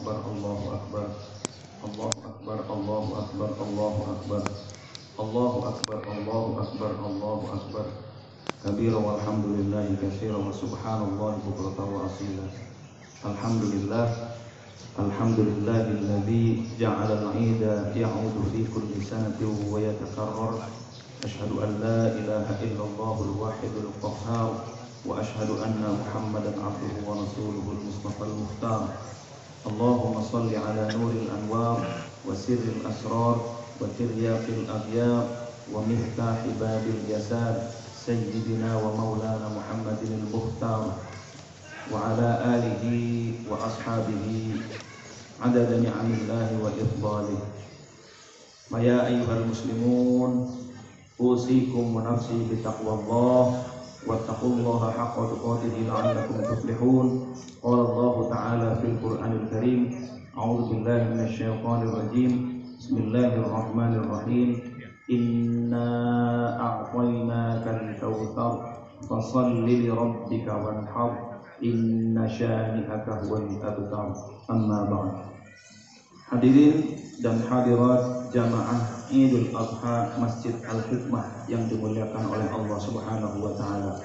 akbar, Allahu akbar. Allahu akbar, Allahu akbar, Allahu akbar. Allahu akbar, Allahu akbar, Allahu akbar. Kabira walhamdulillahi katsira wa subhanallahi bukratan wa asila. Alhamdulillah. Alhamdulillahilladzi ja'ala al-'ida ya'udu fi kulli sanatin wa yatakarrar. Ashhadu an la ilaha illallahul wahidul qahhar wa ashhadu anna Muhammadan 'abduhu wa rasuluhul mustafal mukhtar. Allahumma shalli ala nuril anwar wa sirril asrar wa tiryaqil aghyar wa miftahi babil jasad sayyidina wa maulana Muhammadin al-mukhtar wa ala alihi wa ashabihi adada ni'amillahi wa ifdalihi. Ya ayyuhal muslimun, usikum wa nafsi bitaqwallah wattaqullaha haqqa tuqatih la'allakum tuflihun. Qala Allah ta'ala fil Qur'anil Karim, a'udzu billahi minasy syaithanir rajim. Bismillahirrahmanirrahim. Inna a'tainakal kautsar fashalli li rabbika wanhar inna syani'aka huwal abtar. Amma ba'd. Hadirin dan hadirat jamaah Idul Adha Masjid Al-Hikmah yang dimuliakan oleh Allah Subhanahu wa taala.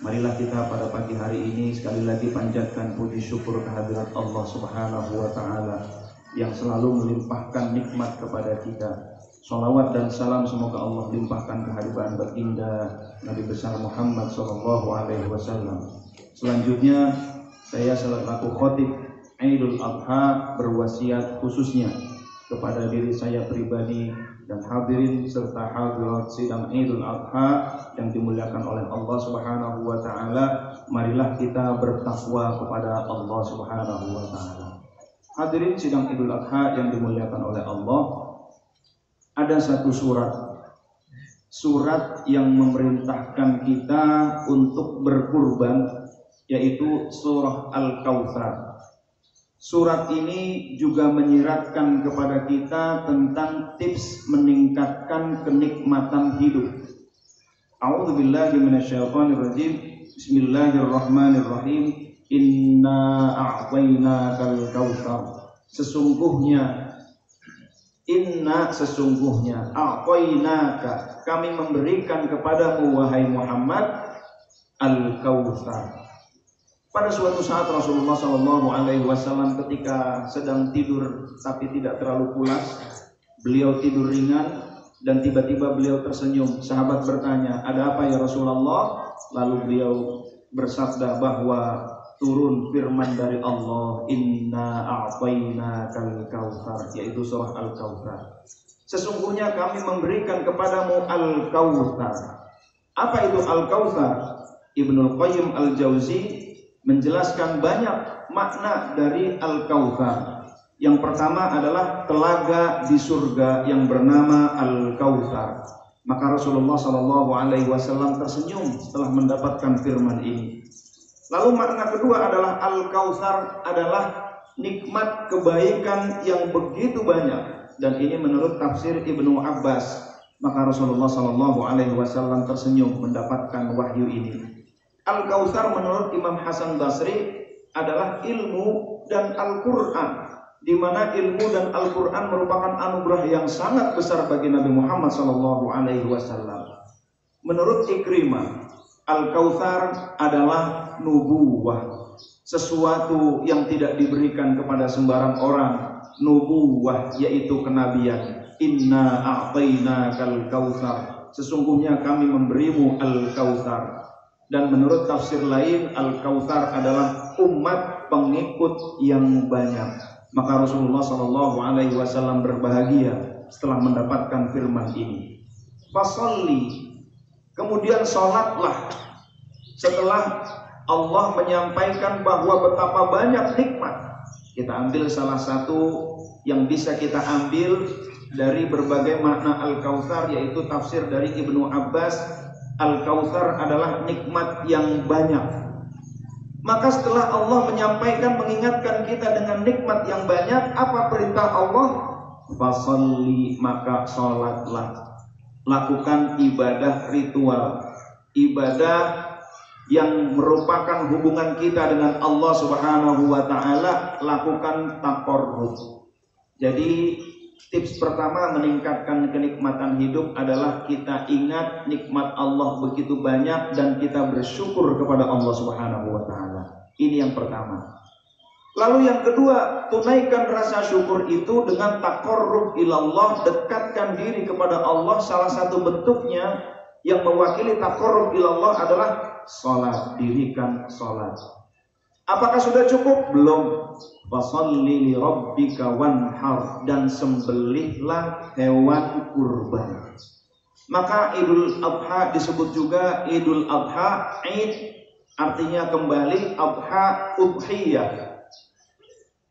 Marilah kita pada pagi hari ini sekali lagi panjatkan puji syukur kehadirat Allah Subhanahu wa taala yang selalu melimpahkan nikmat kepada kita. Shalawat dan salam semoga Allah limpahkan kehadiran baginda Nabi besar Muhammad sallallahu alaihi wasallam. Selanjutnya saya selaku khatib Idul Adha berwasiat khususnya kepada diri saya pribadi dan hadirin serta hadirat sidang Idul Adha yang dimuliakan oleh Allah Subhanahu wa taala. Marilah kita bertakwa kepada Allah Subhanahu wa taala. Hadirin sidang Idul Adha yang dimuliakan oleh Allah, ada satu surat yang memerintahkan kita untuk berkurban, yaitu surah Al-Kautsar. Surat ini juga menyiratkan kepada kita tentang tips meningkatkan kenikmatan hidup. A'udzu billahi minasyaitonir rajim. Bismillahirrahmanirrahim. Inna a'tainakal kautsar. Sesungguhnya a'tainaka, kami memberikan kepadamu wahai Muhammad al-kautsar. Pada suatu saat Rasulullah Shallallahu Alaihi Wasallam ketika sedang tidur tapi tidak terlalu pulas, beliau tidur ringan dan tiba-tiba beliau tersenyum. Sahabat bertanya, ada apa ya Rasulullah? Lalu beliau bersabda bahwa turun firman dari Allah, Inna a'tainakal kautsar, yaitu surah Al-Kautsar. Sesungguhnya kami memberikan kepadamu Al-Kautsar. Apa itu Al-Kautsar? Ibnul Qayyim Al-Jauzi menjelaskan banyak makna dari Al-Kautsar. Yang pertama adalah telaga di surga yang bernama Al-Kautsar. Maka Rasulullah Shallallahu Alaihi Wasallam tersenyum setelah mendapatkan firman ini. Lalu makna kedua adalah Al-Kautsar adalah nikmat kebaikan yang begitu banyak, dan ini menurut tafsir Ibnu Abbas. Maka Rasulullah Shallallahu Alaihi Wasallam tersenyum mendapatkan wahyu ini. Al-Kautsar menurut Imam Hasan Basri adalah ilmu dan Al-Quran, di mana ilmu dan Al-Quran merupakan anugerah yang sangat besar bagi Nabi Muhammad SAW. Menurut Ikrimah, Al-Kautsar adalah nubuwah, sesuatu yang tidak diberikan kepada sembarang orang. Nubuwah yaitu kenabian. Inna a'tainakal kautsar, sesungguhnya kami memberimu Al-Kautsar. Dan menurut tafsir lain, Al-Kautsar adalah umat pengikut yang banyak. Maka Rasulullah SAW berbahagia setelah mendapatkan firman ini. Fasholli, kemudian sholatlah. Setelah Allah menyampaikan bahwa betapa banyak nikmat, kita ambil salah satu yang bisa kita ambil dari berbagai makna Al-Kautsar, yaitu tafsir dari Ibnu Abbas. Al-Kautsar adalah nikmat yang banyak. Maka setelah Allah menyampaikan, mengingatkan kita dengan nikmat yang banyak, apa perintah Allah? Fasholli, maka sholatlah. Lakukan ibadah ritual, ibadah yang merupakan hubungan kita dengan Allah Subhanahu wa taala, lakukan taqarrub. Jadi tips pertama meningkatkan kenikmatan hidup adalah kita ingat nikmat Allah begitu banyak dan kita bersyukur kepada Allah Subhanahu wa taala. Ini yang pertama. Lalu yang kedua, tunaikan rasa syukur itu dengan taqarrub ilallah, dekatkan diri kepada Allah. Salah satu bentuknya yang mewakili taqarrub ilallah adalah salat, dirikan salat. Apakah sudah cukup? Belum. Fasholli li rabbika wanhar, dan sembelihlah hewan kurban. Maka Idul Adha disebut juga Idul Adha, Id artinya kembali, Adha udhiyah.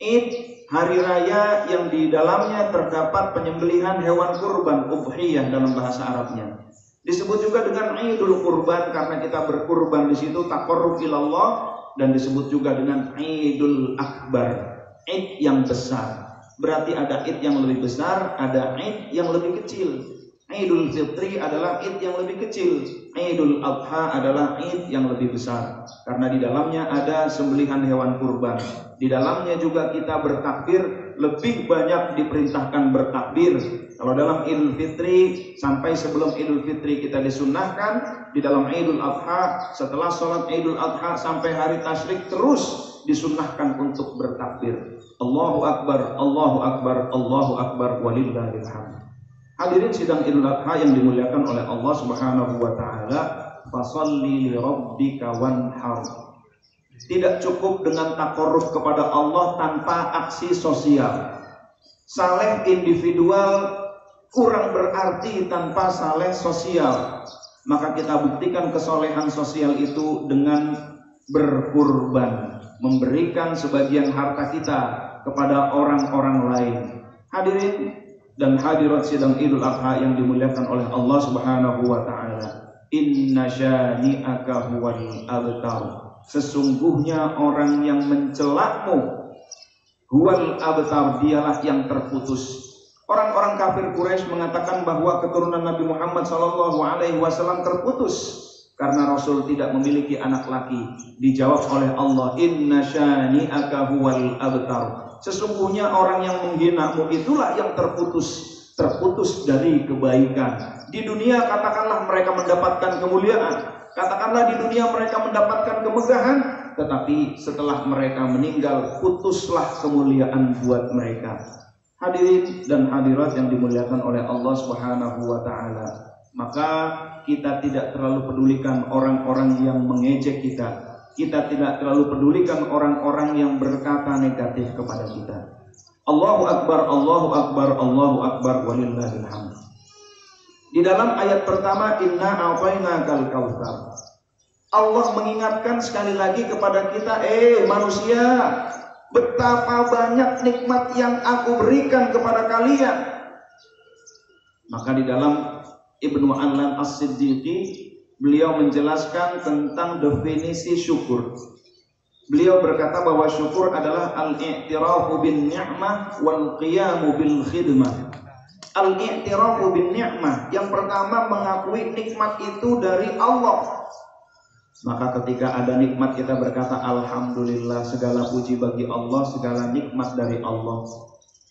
Id, hari raya yang di dalamnya terdapat penyembelihan hewan kurban, udhiyah dalam bahasa Arabnya. Disebut juga dengan Idul Kurban karena kita berkurban di situ, taqarrub ilallah, dan disebut juga dengan Idul Akbar, Id yang besar. Berarti ada Id yang lebih besar, ada Id yang lebih kecil. Idul Fitri adalah Id yang lebih kecil. Idul Adha adalah Id yang lebih besar. Karena di dalamnya ada sembelihan hewan kurban. Di dalamnya juga kita bertakbir, lebih banyak diperintahkan bertakbir. Kalau dalam Idul Fitri, sampai sebelum Idul Fitri kita disunnahkan. Di dalam Idul Adha, setelah sholat Idul Adha sampai hari tasyrik terus disunnahkan untuk bertakbir. Allahu Akbar, Allahu Akbar, Allahu Akbar, walillahil hamd. Hadirin sidang Idul Adha yang dimuliakan oleh Allah Subhanahu wa taala, fasholli li rabbika wanhar. Tidak cukup dengan taqarrub kepada Allah tanpa aksi sosial. Saleh individual kurang berarti tanpa saleh sosial. Maka kita buktikan kesolehan sosial itu dengan berkurban, memberikan sebagian harta kita kepada orang-orang lain. Hadirin dan hadirat sidang Idul Adha yang dimuliakan oleh Allah Subhanahu wa taala, inna syani'aka huwal abtar. Sesungguhnya orang yang mencelakmu, huwal abtar, dialah yang terputus. Orang-orang kafir Quraisy mengatakan bahwa keturunan Nabi Muhammad SAW terputus karena Rasul tidak memiliki anak laki. Dijawab oleh Allah, inna syani'aka huwal abtar. Sesungguhnya orang yang menghinamu itulah yang terputus dari kebaikan. Di dunia katakanlah mereka mendapatkan kemuliaan, katakanlah di dunia mereka mendapatkan kemegahan, tetapi setelah mereka meninggal putuslah kemuliaan buat mereka. Hadirin dan hadirat yang dimuliakan oleh Allah Subhanahu wa taala, maka kita tidak terlalu pedulikan orang-orang yang mengejek kita. Kita tidak terlalu pedulikan orang-orang yang berkata negatif kepada kita. Allahu Akbar, Allahu Akbar, Allahu Akbar, walillahil hamd. Di dalam ayat pertama, inna a'tainakal kautsar, Allah mengingatkan sekali lagi kepada kita, manusia, betapa banyak nikmat yang aku berikan kepada kalian. Maka di dalam Ibnu Allan As-Siddiqi, beliau menjelaskan tentang definisi syukur. Beliau berkata bahwa syukur adalah al-i'tirafu bin ni'mah wal qiyamu bil khidmah. Al-i'tirafu bin ni'mah, yang pertama mengakui nikmat itu dari Allah. Maka ketika ada nikmat kita berkata alhamdulillah, segala puji bagi Allah, segala nikmat dari Allah.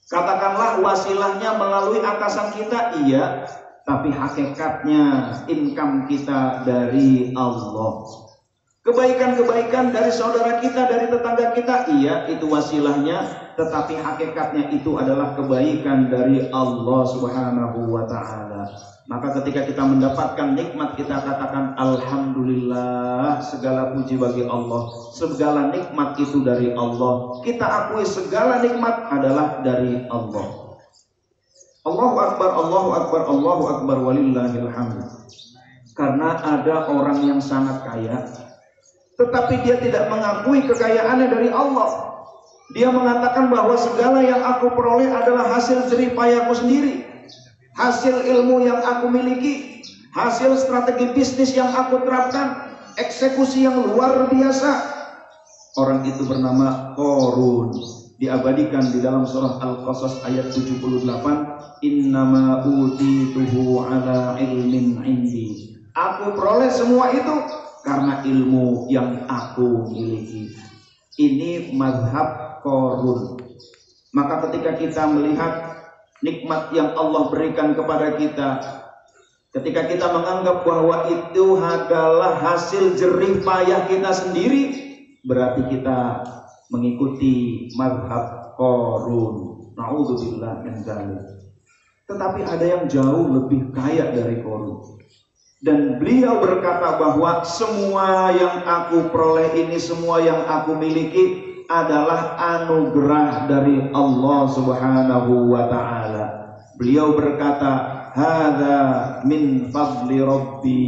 Katakanlah wasilahnya melalui atasan kita, iya, tapi hakikatnya income kita dari Allah. Kebaikan-kebaikan dari saudara kita, dari tetangga kita, iya, itu wasilahnya, tetapi hakikatnya itu adalah kebaikan dari Allah Subhanahu wa ta'ala. Maka ketika kita mendapatkan nikmat, kita katakan alhamdulillah, segala puji bagi Allah, segala nikmat itu dari Allah. Kita akui segala nikmat adalah dari Allah. Allahu Akbar, Allahu Akbar, Allahu Akbar, walillahil hamd. Karena ada orang yang sangat kaya, tetapi dia tidak mengakui kekayaannya dari Allah. Dia mengatakan bahwa segala yang aku peroleh adalah hasil jerih payahku sendiri, hasil ilmu yang aku miliki, hasil strategi bisnis yang aku terapkan, eksekusi yang luar biasa. Orang itu bernama Qarun, diabadikan di dalam surah Al-Qasas ayat 78. Innama utituhu ala ilmin indi. Aku peroleh semua itu karena ilmu yang aku miliki. Ini mazhab Qarun. Maka ketika kita melihat nikmat yang Allah berikan kepada kita, ketika kita menganggap bahwa itu adalah hasil jerih payah kita sendiri, berarti kita mengikuti mazhab Qarun. Na'udzubillah min dzalik. Tetapi ada yang jauh lebih kaya dari Qarun. Dan beliau berkata bahwa semua yang aku peroleh ini, semua yang aku miliki adalah anugerah dari Allah Subhanahu wa ta'ala. Beliau berkata, hadza min fadli rabbi,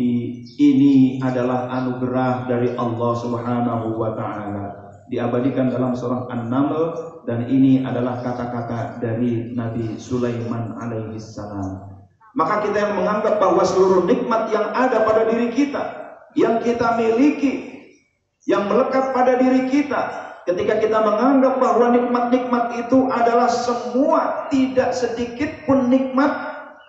ini adalah anugerah dari Allah Subhanahu wa ta'ala. Diabadikan dalam surah An-Naml, dan ini adalah kata-kata dari Nabi Sulaiman alaihi salam. Maka kita yang menganggap bahwa seluruh nikmat yang ada pada diri kita, yang kita miliki, yang melekat pada diri kita, ketika kita menganggap bahwa nikmat-nikmat itu adalah semua, tidak sedikit pun nikmat,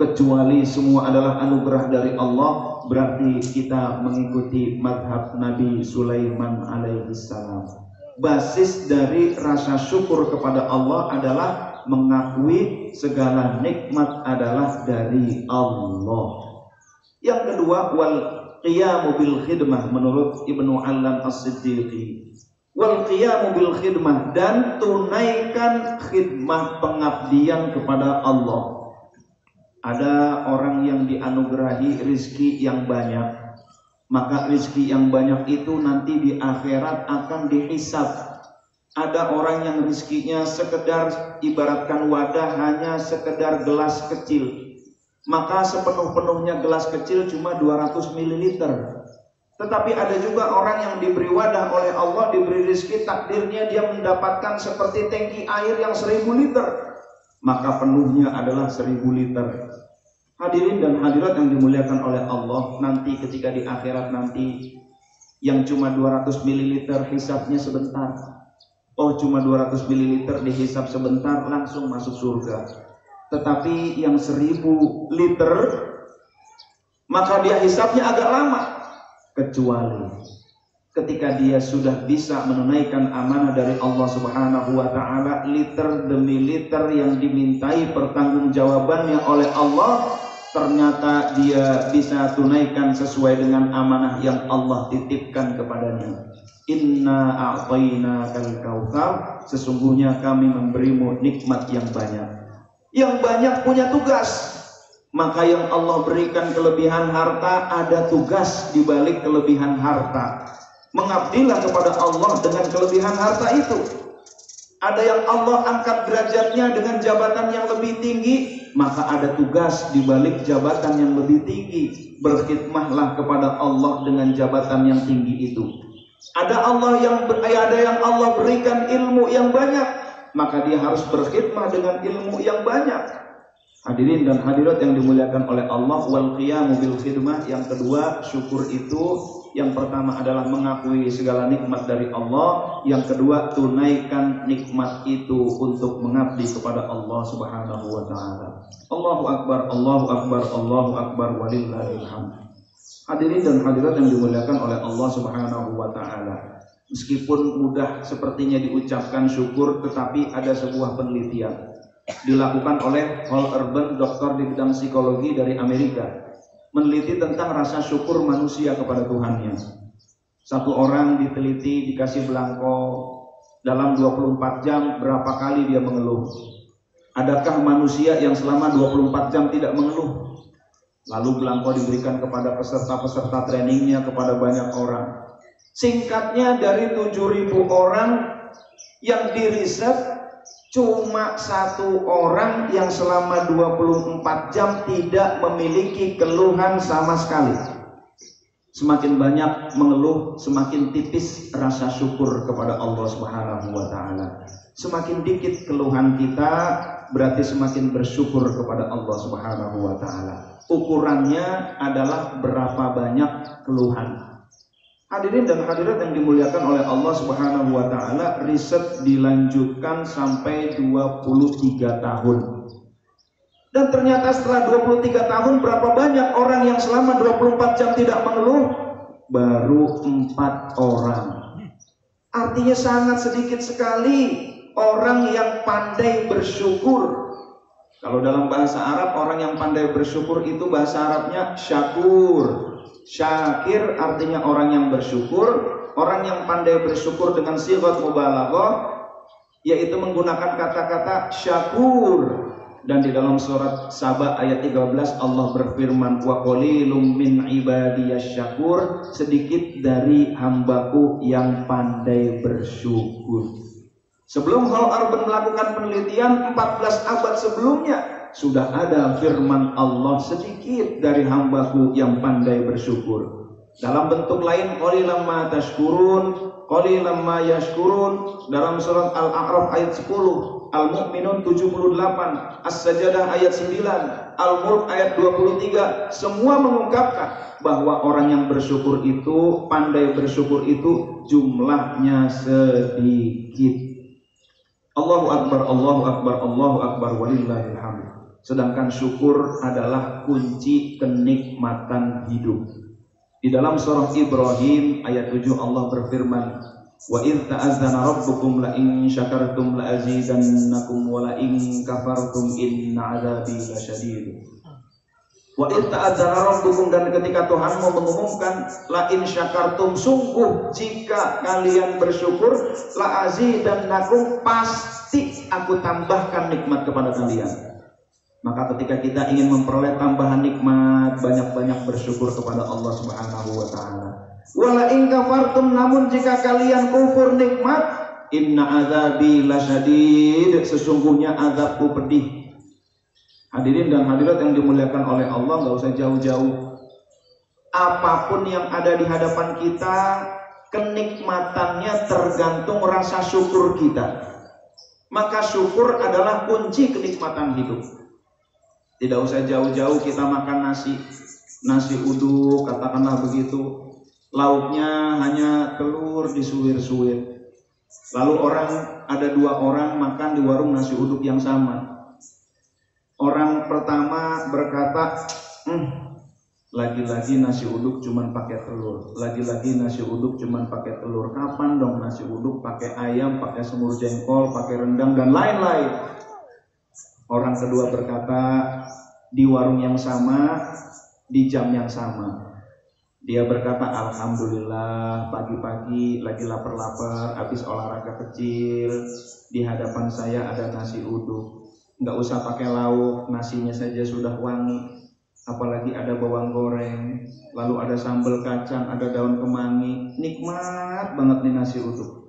kecuali semua adalah anugerah dari Allah, berarti kita mengikuti mazhab Nabi Sulaiman alaihi salam. Basis dari rasa syukur kepada Allah adalah mengakui segala nikmat adalah dari Allah. Yang kedua, wal qiyamu bil khidmah, menurut Ibnu Allan As-Siddiqi. Wal qiyamu bil khidmah, dan tunaikan khidmah pengabdian kepada Allah. Ada orang yang dianugerahi rizki yang banyak, maka rizki yang banyak itu nanti di akhirat akan dihisab. Ada orang yang rizkinya sekedar, ibaratkan wadah, hanya sekedar gelas kecil, maka sepenuh-penuhnya gelas kecil cuma 200 ml. Tetapi ada juga orang yang diberi wadah oleh Allah, diberi rizki, takdirnya dia mendapatkan seperti tangki air yang 1000 liter, maka penuhnya adalah 1000 liter. Hadirin dan hadirat yang dimuliakan oleh Allah, nanti ketika di akhirat nanti yang cuma 200 ml hisabnya sebentar. Oh, cuma 200 ml dihisab sebentar langsung masuk surga. Tetapi yang 1000 liter maka dia hisabnya agak lama, kecuali ketika dia sudah bisa menunaikan amanah dari Allah Subhanahu wa ta'ala, liter demi liter yang dimintai pertanggungjawabannya oleh Allah, ternyata dia bisa tunaikan sesuai dengan amanah yang Allah titipkan kepadanya. Inna a'tainakal kautsar, sesungguhnya kami memberimu nikmat yang banyak. Yang banyak punya tugas. Maka yang Allah berikan kelebihan harta, ada tugas di balik kelebihan harta. Mengabdilah kepada Allah dengan kelebihan harta itu. Ada yang Allah angkat derajatnya dengan jabatan yang lebih tinggi, maka ada tugas di balik jabatan yang lebih tinggi. Berkhidmahlah kepada Allah dengan jabatan yang tinggi itu. Ada yang Allah berikan ilmu yang banyak, maka dia harus berkhidmah dengan ilmu yang banyak. Hadirin dan hadirat yang dimuliakan oleh Allah, wal qiyamu bil khidmah. Yang kedua, syukur itu yang pertama adalah mengakui segala nikmat dari Allah. Yang kedua, tunaikan nikmat itu untuk mengabdi kepada Allah Subhanahu wa ta'ala. Allahu akbar, Allahu akbar, Allahu akbar, walillahil hamd. Hadirin dan hadirat yang dimuliakan oleh Allah Subhanahu wa ta'ala, meskipun mudah sepertinya diucapkan syukur, tetapi ada sebuah penelitian dilakukan oleh Paul Urban, dokter di bidang psikologi dari Amerika, meneliti tentang rasa syukur manusia kepada Tuhannya. Satu orang diteliti, dikasih belangko, dalam 24 jam berapa kali dia mengeluh. Adakah manusia yang selama 24 jam tidak mengeluh? Lalu belangko diberikan kepada peserta-peserta trainingnya, kepada banyak orang. Singkatnya, dari 7.000 orang yang diriset, cuma 1 orang yang selama 24 jam tidak memiliki keluhan sama sekali. Semakin banyak mengeluh, semakin tipis rasa syukur kepada Allah Subhanahu wa ta'ala. Semakin dikit keluhan kita, berarti semakin bersyukur kepada Allah Subhanahu wa ta'ala. Ukurannya adalah berapa banyak keluhan. Hadirin dan hadirat yang dimuliakan oleh Allah Subhanahu wa ta'ala, riset dilanjutkan sampai 23 tahun. Dan ternyata setelah 23 tahun, berapa banyak orang yang selama 24 jam tidak mengeluh? baru 4 orang. Artinya sangat sedikit sekali orang yang pandai bersyukur. Kalau dalam bahasa Arab, orang yang pandai bersyukur itu bahasa Arabnya syakur. Syakir artinya orang yang bersyukur. Orang yang pandai bersyukur dengan sighat mubalaghah, yaitu menggunakan kata-kata syakur. Dan di dalam surat Saba ayat 13 Allah berfirman, wa qalilum min ibadiyas syakur, sedikit dari hambaku yang pandai bersyukur. Sebelum Hal Arban melakukan penelitian 14 abad sebelumnya sudah ada firman Allah, sedikit dari hambaku yang pandai bersyukur. Dalam bentuk lain, qalilan ma tashkurun, qalilan ma yashkurun. Dalam surat Al-A'raf ayat 10, Al-Mu'minun 78, As-Sajadah ayat 9, Al-Mulk ayat 23. Semua mengungkapkan bahwa orang yang bersyukur itu, pandai bersyukur itu jumlahnya sedikit. Allahu Akbar, Allahu Akbar, Allahu Akbar, walillahil hamd. Sedangkan syukur adalah kunci kenikmatan hidup. Di dalam surah Ibrahim ayat 7 Allah berfirman, wa idh ta'azzana rabbukum la in syakartum la azidannakum wa la in kafartum inna 'adzabi lasyadid. Wa idh ta'azzana rabbukum, dan ketika Tuhanmu mengumumkan la in syakartum, sungguh jika kalian bersyukur, la azidannakum, pasti aku tambahkan nikmat kepada kalian. Maka ketika kita ingin memperoleh tambahan nikmat, banyak-banyak bersyukur kepada Allah Subhanahu wa taala. Wala in kafartum, namun jika kalian kufur nikmat, inna adzabi lasyadid, sesungguhnya azabku pedih. Hadirin dan hadirat yang dimuliakan oleh Allah, enggak usah jauh-jauh. Apapun yang ada di hadapan kita, kenikmatannya tergantung rasa syukur kita. Maka syukur adalah kunci kenikmatan hidup. Tidak usah jauh-jauh kita makan nasi uduk, katakanlah begitu. Lauknya hanya telur disuwir-suwir. Lalu ada 2 orang makan di warung nasi uduk yang sama. Orang pertama berkata, lagi-lagi nasi uduk cuman pakai telur. Lagi-lagi nasi uduk cuman pakai telur. Kapan dong nasi uduk pakai ayam, pakai semur jengkol, pakai rendang dan lain-lain. Orang kedua berkata, di warung yang sama, di jam yang sama. Dia berkata, alhamdulillah, pagi-pagi lagi lapar-lapar, habis olahraga kecil, di hadapan saya ada nasi uduk. Nggak usah pakai lauk, nasinya saja sudah wangi. Apalagi ada bawang goreng, lalu ada sambal kacang, ada daun kemangi. Nikmat banget nih nasi uduk.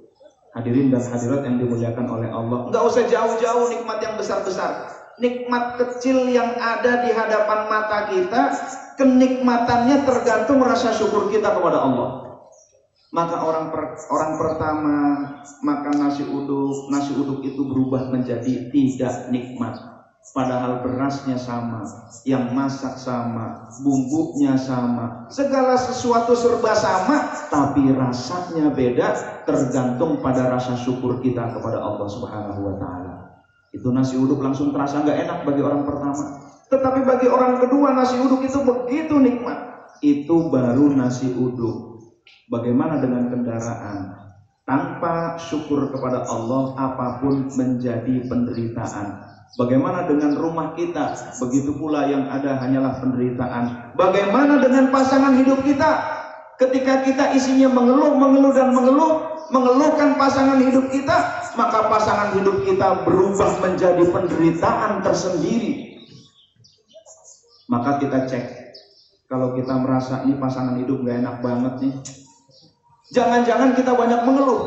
Hadirin dan hadirat yang dimuliakan oleh Allah, nggak usah jauh-jauh nikmat yang besar-besar. Nikmat kecil yang ada di hadapan mata kita, kenikmatannya tergantung rasa syukur kita kepada Allah. Maka orang pertama makan nasi uduk itu berubah menjadi tidak nikmat. Padahal berasnya sama, yang masak sama, bumbunya sama, segala sesuatu serba sama, tapi rasanya beda, tergantung pada rasa syukur kita kepada Allah Subhanahu wa taala. Itu nasi uduk langsung terasa nggak enak bagi orang pertama, tetapi bagi orang kedua nasi uduk itu begitu nikmat. Itu baru nasi uduk. Bagaimana dengan kendaraan? Tanpa syukur kepada Allah, apapun menjadi penderitaan. Bagaimana dengan rumah kita? Begitu pula yang ada hanyalah penderitaan. Bagaimana dengan pasangan hidup kita? Ketika kita isinya mengeluh dan mengeluhkan pasangan hidup kita, maka pasangan hidup kita berubah menjadi penderitaan tersendiri. Maka kita cek. Kalau kita merasa ini pasangan hidup gak enak banget nih, jangan-jangan kita banyak mengeluh.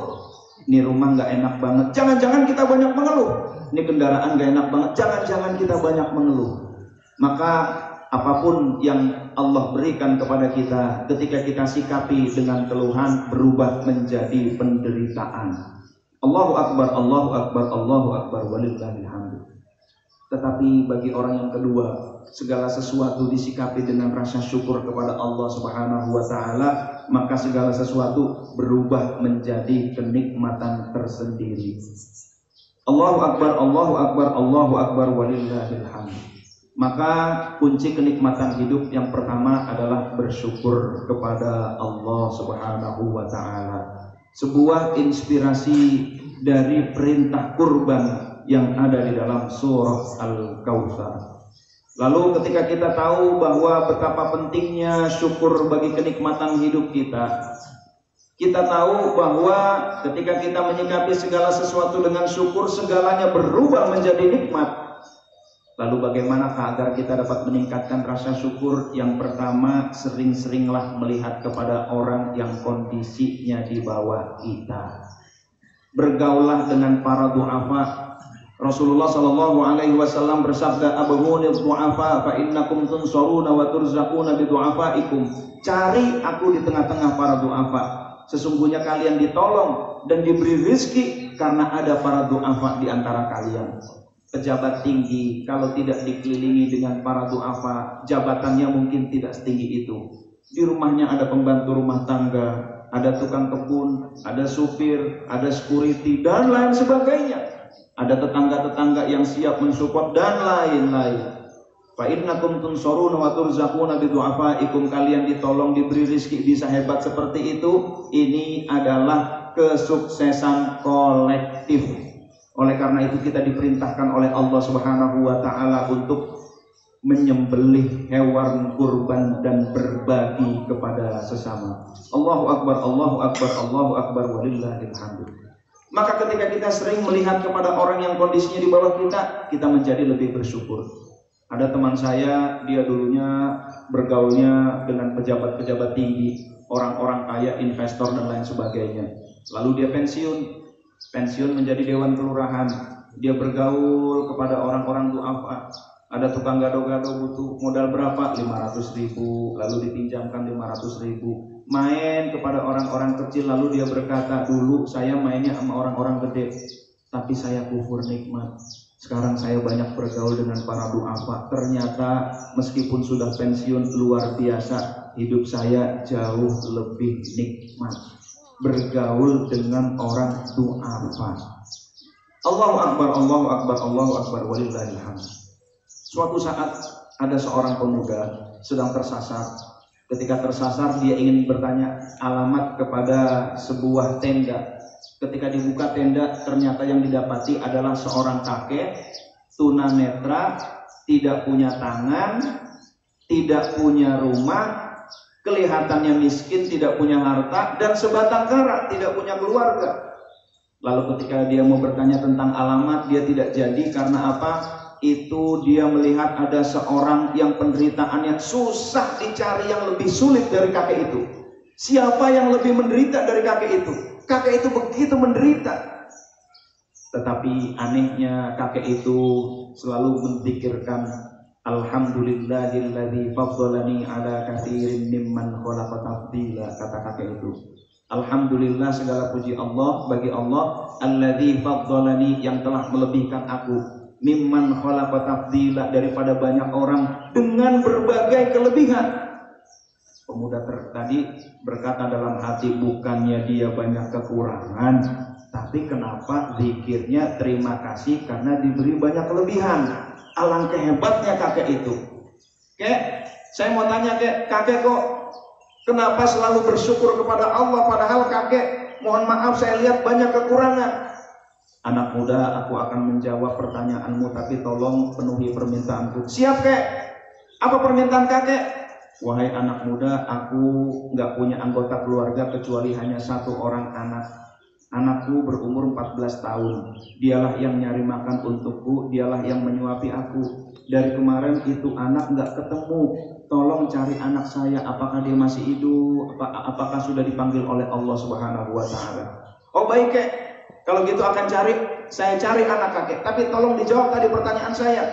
Ini rumah gak enak banget, jangan-jangan kita banyak mengeluh. Ini kendaraan gak enak banget, jangan-jangan kita banyak mengeluh. Maka apapun yang Allah berikan kepada kita, ketika kita sikapi dengan keluhan, berubah menjadi penderitaan. Allahu Akbar, Allahu Akbar, Allahu Akbar, walillahil hamd. Tetapi bagi orang yang kedua, segala sesuatu disikapi dengan rasa syukur kepada Allah Subhanahu wa taala, maka segala sesuatu berubah menjadi kenikmatan tersendiri. Allahu Akbar, Allahu Akbar, Allahu Akbar, walillahil hamd. Maka kunci kenikmatan hidup yang pertama adalah bersyukur kepada Allah Subhanahu wa Ta'ala. Sebuah inspirasi dari perintah kurban yang ada di dalam surah Al-Kautsar. Lalu ketika kita tahu bahwa betapa pentingnya syukur bagi kenikmatan hidup kita tahu bahwa ketika kita menyikapi segala sesuatu dengan syukur, segalanya berubah menjadi nikmat. Lalu bagaimanakah agar kita dapat meningkatkan rasa syukur? Yang pertama, sering-seringlah melihat kepada orang yang kondisinya di bawah kita. Bergaullah dengan para du'afa. Rasulullah SAW bersabda, "Abghunil du'afa fa innakum tunsaruna wa turzaquna bi du'afaikum." Cari aku di tengah-tengah para du'afa. Sesungguhnya kalian ditolong dan diberi rizki karena ada para du'afa di antara kalian. Pejabat tinggi kalau tidak dikelilingi dengan para du'afa, jabatannya mungkin tidak setinggi itu. Di rumahnya ada pembantu rumah tangga, ada tukang kebun, ada supir, ada security, dan lain sebagainya. Ada tetangga-tetangga yang siap mensupport dan lain-lain. Fa innakum tunsuruna wa turzaquna bi du'afaikum, kalian ditolong, diberi rezeki, bisa hebat seperti itu. Ini adalah kesuksesan kolektif. Oleh karena itu kita diperintahkan oleh Allah Subhanahu wa Ta'ala untuk menyembelih hewan kurban dan berbagi kepada sesama. Allahu Akbar, Allahu Akbar, Allahu Akbar, walillahil hamd. Maka ketika kita sering melihat kepada orang yang kondisinya di bawah kita menjadi lebih bersyukur. Ada teman saya, dia dulunya bergaulnya dengan pejabat-pejabat tinggi, orang-orang kaya, investor dan lain sebagainya. Lalu dia pensiun menjadi dewan kelurahan. Dia bergaul kepada orang-orang du'afa. Ada tukang gado-gado butuh modal berapa? 500.000, lalu dipinjamkan 500.000. Main kepada orang-orang kecil, lalu dia berkata, "Dulu saya mainnya sama orang-orang gede, tapi saya kufur nikmat. Sekarang saya banyak bergaul dengan para du'afa. Ternyata meskipun sudah pensiun, luar biasa, hidup saya jauh lebih nikmat bergaul dengan orang du'afa." Allahu Akbar, Allahu Akbar, Allahu Akbar, walillahil hamd. Suatu saat ada seorang pemuda sedang tersasar. Ketika tersasar, dia ingin bertanya alamat kepada sebuah tenda. Ketika dibuka tenda, ternyata yang didapati adalah seorang kakek tunanetra, tidak punya tangan, tidak punya rumah, kelihatannya miskin, tidak punya harta, dan sebatang kara, tidak punya keluarga. Lalu ketika dia mau bertanya tentang alamat, dia tidak jadi. Karena apa? Itu dia melihat ada seorang yang penderitaannya susah dicari, yang lebih sulit dari kakek itu. Siapa yang lebih menderita dari kakek itu? Kakek itu begitu menderita. Tetapi anehnya kakek itu selalu memikirkan, "Alhamdulillahilladzi faddalani ala katsirin mimman khalaqa tafdila." Kata kakek itu, alhamdulillah, segala puji Allah bagi Allah, alladzi faddalani, yang telah melebihkan aku, mimman khalaqa tafdila, daripada banyak orang dengan berbagai kelebihan. Pemuda tadi berkata dalam hati, bukannya dia banyak kekurangan, tapi kenapa zikirnya terima kasih karena diberi banyak kelebihan. Alangkah hebatnya kakek itu. Kek, saya mau tanya kakek kok kenapa selalu bersyukur kepada Allah, padahal kakek, mohon maaf, saya lihat banyak kekurangan. Anak muda, aku akan menjawab pertanyaanmu, tapi tolong penuhi permintaanku. Siap kek? Apa permintaan kakek? Wahai anak muda, aku nggak punya anggota keluarga kecuali hanya satu orang anak. Anakku berumur 14 tahun. Dialah yang nyari makan untukku, dialah yang menyuapi aku. Dari kemarin itu anak nggak ketemu. Tolong cari anak saya, apakah dia masih hidup? Apakah sudah dipanggil oleh Allah Subhanahu wa Ta'ala? Oh baik kek, kalau gitu akan saya cari anak kakek. Tapi tolong dijawab tadi pertanyaan saya.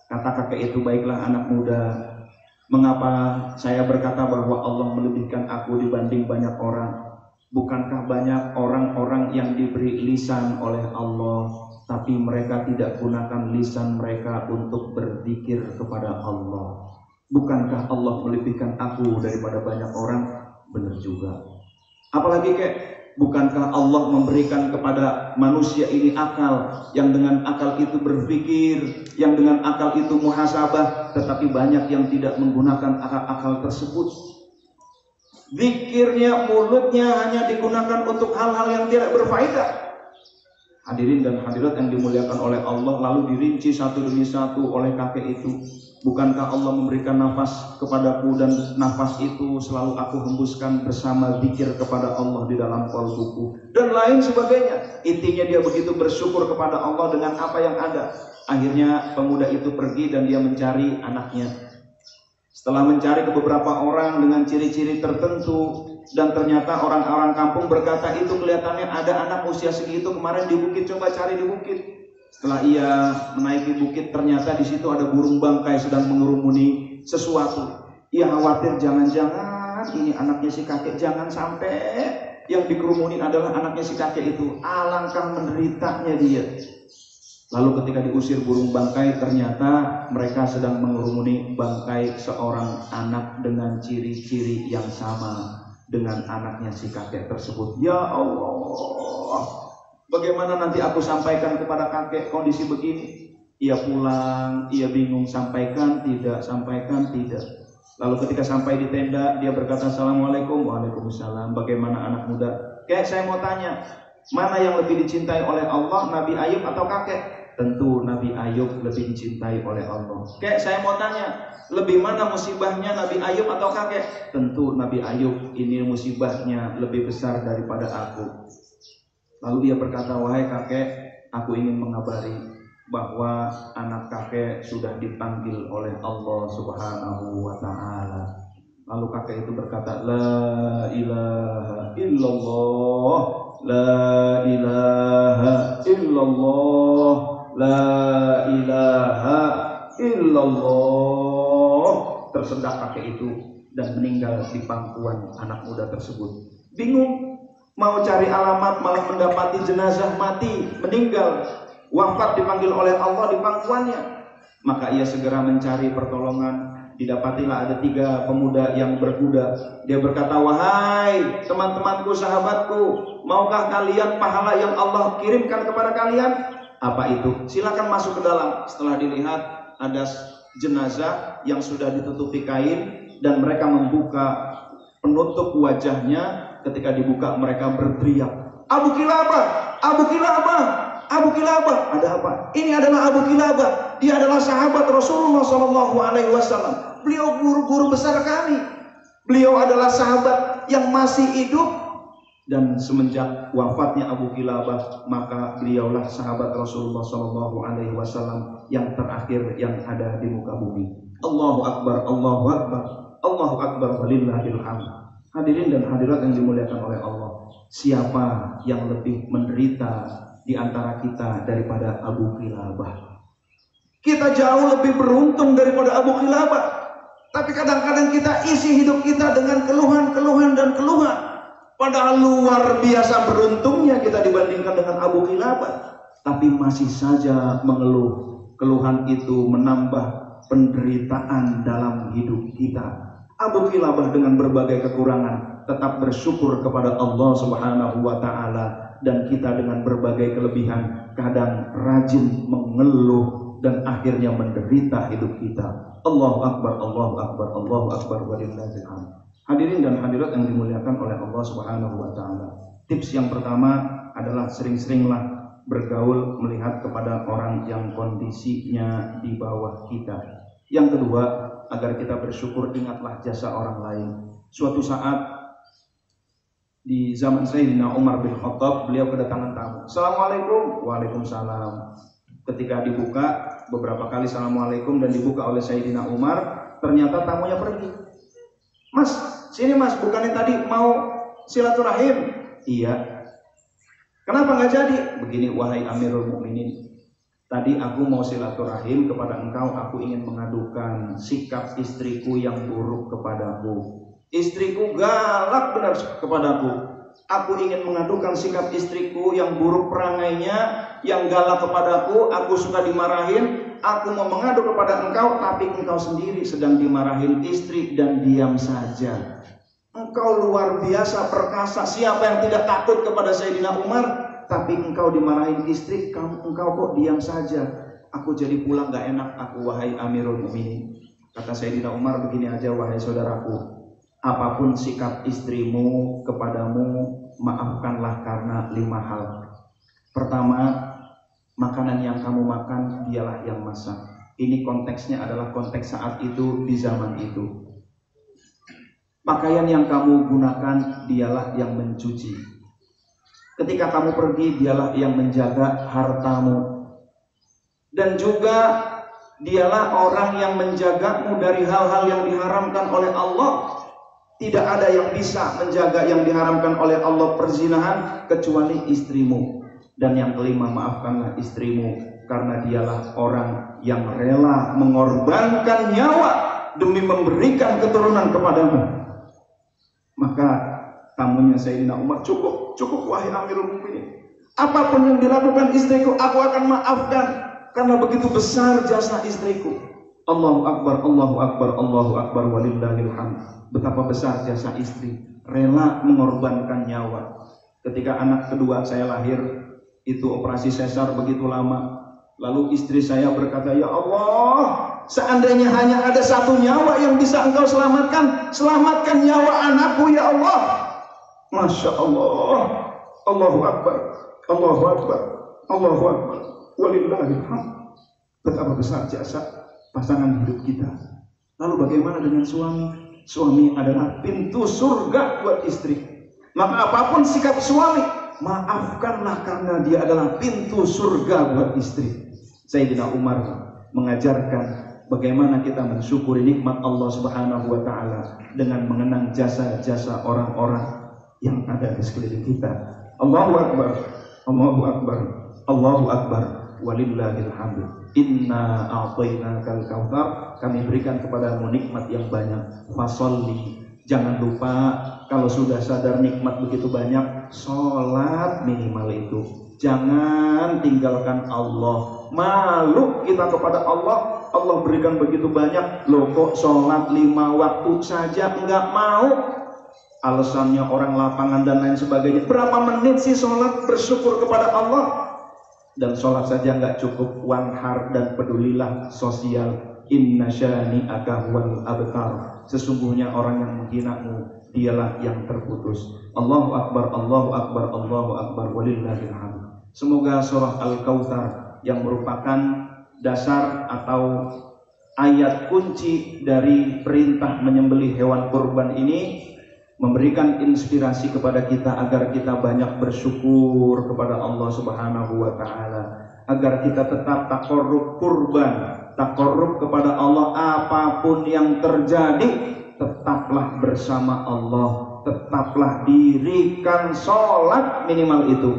Kata kakek itu, baiklah anak muda. Mengapa saya berkata bahwa Allah melebihkan aku dibanding banyak orang? Bukankah banyak orang-orang yang diberi lisan oleh Allah, tapi mereka tidak gunakan lisan mereka untuk berzikir kepada Allah? Bukankah Allah melebihkan aku daripada banyak orang? Benar juga. Apalagi kek, Bukankah Allah memberikan kepada manusia ini akal, yang dengan akal itu berpikir, yang dengan akal itu muhasabah, tetapi banyak yang tidak menggunakan akal-akal tersebut. Zikirnya, mulutnya hanya digunakan untuk hal-hal yang tidak berfaedah. Hadirin dan hadirat yang dimuliakan oleh Allah, lalu dirinci satu demi satu oleh kakek itu. Bukankah Allah memberikan nafas kepadaku dan nafas itu selalu aku hembuskan bersama zikir kepada Allah di dalam qalbuku dan lain sebagainya. Intinya dia begitu bersyukur kepada Allah dengan apa yang ada. Akhirnya pemuda itu pergi dan dia mencari anaknya. Setelah mencari ke beberapa orang dengan ciri-ciri tertentu, dan ternyata orang-orang kampung berkata, itu kelihatannya ada anak usia segitu kemarin di bukit, coba cari di bukit. Setelah ia menaiki bukit, ternyata di situ ada burung bangkai sedang mengerumuni sesuatu. Ia khawatir jangan-jangan ini anaknya si kakek, jangan sampai yang dikerumuni adalah anaknya si kakek itu. Alangkah menderitanya dia. Lalu ketika diusir burung bangkai, ternyata mereka sedang mengerumuni bangkai seorang anak dengan ciri-ciri yang sama dengan anaknya si kakek tersebut. Ya Allah, bagaimana nanti aku sampaikan kepada kakek kondisi begini? Ia pulang, ia bingung, sampaikan tidak, sampaikan tidak. Lalu ketika sampai di tenda, dia berkata, Assalamualaikum. Waalaikumsalam. Bagaimana anak muda? Kayak saya mau tanya, mana yang lebih dicintai oleh Allah, Nabi Ayub atau kakek? Tentu Nabi Ayub lebih dicintai oleh Allah. Kayak saya mau tanya, lebih mana musibahnya Nabi Ayub atau kakek? Tentu Nabi Ayub ini musibahnya lebih besar daripada aku. Lalu dia berkata, wahai kakek, aku ingin mengabari bahwa anak kakek sudah dipanggil oleh Allah Subhanahu wa ta'ala. Lalu kakek itu berkata, la ilaha illallah, la ilaha illallah, la ilaha illallah. Tersendak kakek itu dan meninggal di pangkuan anak muda tersebut. Bingung, mau cari alamat malah mendapati jenazah mati, meninggal, wafat, dipanggil oleh Allah di pangkuannya. Maka ia segera mencari pertolongan. Didapatilah ada 3 pemuda yang berkuda. Dia berkata, wahai teman-temanku, sahabatku, maukah kalian pahala yang Allah kirimkan kepada kalian? Apa itu? Silakan masuk ke dalam. Setelah dilihat, ada jenazah yang sudah ditutupi kain dan mereka membuka penutup wajahnya. Ketika dibuka, mereka berteriak, Abu Kilabah, Abu Kilabah, Abu Kilabah. Ada apa? Ini adalah Abu Kilabah. Dia adalah sahabat Rasulullah SAW. Beliau guru-guru besar kami. Beliau adalah sahabat yang masih hidup, dan semenjak wafatnya Abu Kilabah, maka beliaulah sahabat Rasulullah SAW yang terakhir yang ada di muka bumi. Allahu Akbar, Allahu Akbar, Allahu Akbar, walillahil hamd. Hadirin dan hadirat yang dimuliakan oleh Allah, siapa yang lebih menderita di antara kita daripada Abu Kilabah? Kita jauh lebih beruntung daripada Abu Kilabah. Tapi kadang-kadang kita isi hidup kita dengan keluhan-keluhan dan keluhan. Padahal luar biasa beruntungnya kita dibandingkan dengan Abu Kilabah. Tapi masih saja mengeluh. Keluhan itu menambah penderitaan dalam hidup kita. Abu Kilabah dengan berbagai kekurangan tetap bersyukur kepada Allah Subhanahu wa ta'ala. Dan kita dengan berbagai kelebihan kadang rajin mengeluh dan akhirnya menderita hidup kita. Allahu Akbar, Allahu Akbar, Allahu Akbar, walillahil hamd. Hadirin dan hadirat yang dimuliakan oleh Allah Subhanahu wa ta'ala. Tips yang pertama adalah sering-seringlah bergaul melihat kepada orang yang kondisinya di bawah kita. Yang kedua, agar kita bersyukur, ingatlah jasa orang lain. Suatu saat di zaman Sayyidina Umar bin Khattab, beliau kedatangan tamu. Assalamualaikum. Waalaikumsalam. Ketika dibuka, beberapa kali Assalamualaikum dan dibuka oleh Sayyidina Umar, ternyata tamunya pergi. Mas, sini mas, bukannya tadi mau silaturahim? Iya. Kenapa nggak jadi? Begini, wahai Amirul Mukminin, tadi aku mau silaturahim kepada engkau, aku ingin mengadukan sikap istriku yang buruk kepadaku. Istriku galak benar kepadaku. Aku ingin mengadukan sikap istriku yang buruk perangainya, yang galak kepadaku. Aku suka dimarahin. Aku mau mengadu kepada engkau, tapi engkau sendiri sedang dimarahin istri dan diam saja. engkau luar biasa perkasa. Siapa yang tidak takut kepada Sayyidina Umar? Tapi engkau dimarahin istri, engkau kok diam saja. Aku jadi pulang gak enak aku, wahai Amirul Mukminin. Kata Sayyidina Umar, begini aja wahai saudaraku, apapun sikap istrimu kepadamu, maafkanlah karena 5 hal. Pertama, makanan yang kamu makan dialah yang masak. Ini konteksnya adalah konteks saat itu, di zaman itu. Pakaian yang kamu gunakan dialah yang mencuci. Ketika kamu pergi dialah yang menjaga hartamu. Dan juga dialah orang yang menjagamu dari hal-hal yang diharamkan oleh Allah. Tidak ada yang bisa menjaga yang diharamkan oleh Allah, perzinahan, kecuali istrimu. Dan yang kelima, maafkanlah istrimu karena dialah orang yang rela mengorbankan nyawa demi memberikan keturunan kepadamu. Maka tamunya Sayyidina Umar, cukup wahai Amirul Mukminin. Apapun yang dilakukan istriku, aku akan maafkan karena begitu besar jasa istriku. Allahu Akbar, Allahu Akbar, Allahu Akbar, walillahil hamd. Betapa besar jasa istri, rela mengorbankan nyawa. Ketika anak kedua saya lahir, itu operasi sesar begitu lama. Lalu istri saya berkata, ya Allah, seandainya hanya ada 1 nyawa yang bisa engkau selamatkan, selamatkan nyawa anakku ya Allah. Masya Allah. Allahu Akbar, Allahu Akbar, Allahu Akbar, walillahil hamd. Betapa besar jasa pasangan hidup kita. Lalu bagaimana dengan suami? Suami adalah pintu surga buat istri. Maka apapun sikap suami, maafkanlah karena dia adalah pintu surga buat istri. Sayyidina Umar mengajarkan bagaimana kita mensyukuri nikmat Allah Subhanahu wa taala dengan mengenang jasa-jasa orang-orang yang ada di sekeliling kita. Allahu Akbar, Allahu Akbar, Allahu Akbar, walillahil hamd. Inna a'tainakal kautsar, kami berikan kepadamu nikmat yang banyak. Fasholli, jangan lupa kalau sudah sadar nikmat begitu banyak, sholat minimal itu. Jangan tinggalkan Allah. Malu kita kepada Allah. Allah berikan begitu banyak, loh kok sholat 5 waktu saja enggak mau. Alasannya orang lapangan dan lain sebagainya. Berapa menit sih sholat bersyukur kepada Allah? Dan sholat saja enggak cukup. Wanhar dan pedulilah sosial. Inna syani'aka huwal abtar. Sesungguhnya orang yang menghinamu dialah yang terputus. Allahu Akbar, Allahu Akbar, Allahu Akbar, walillahil hamd. Semoga surah Al-Kautsar yang merupakan dasar atau ayat kunci dari perintah menyembelih hewan kurban ini memberikan inspirasi kepada kita agar kita banyak bersyukur kepada Allah Subhanahu wa taala, agar kita tetap taqarrub kurban, taqarrub kepada Allah. Apapun yang terjadi, tetaplah bersama Allah, tetaplah dirikan sholat minimal itu.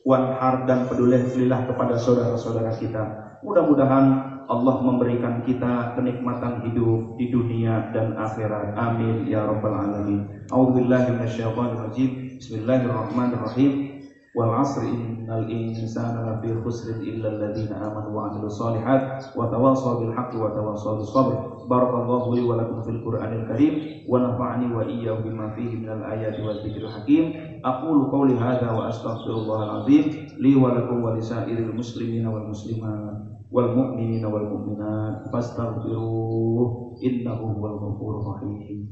Wanhar dan pedulilah kepada saudara-saudara kita. Mudah-mudahan Allah memberikan kita kenikmatan hidup di dunia dan akhirat. Amin ya rabbal alamin. A'udzubillahi minasyaitonir rajim. Bismillahirrahmanirrahim. Wal 'asri innal insana lafi khusrin illa alladziina aamanu wa 'amilus shalihaati wa tawassaw bil haqqi wa tawassaw bis sabr. Barakallahu li wa lakum fil Qur'anil karim wa nafa'ani wa iyyakum bima fihi minal ayati wal dzikril hakim. Aqulu qawli hadza wa astaghfirullahal azim li wa lakum wa lisairil muslimina wal muslimat wal mu'minina wal mu'minat fastaghfiruhu innahu huwal ghafurur rahim.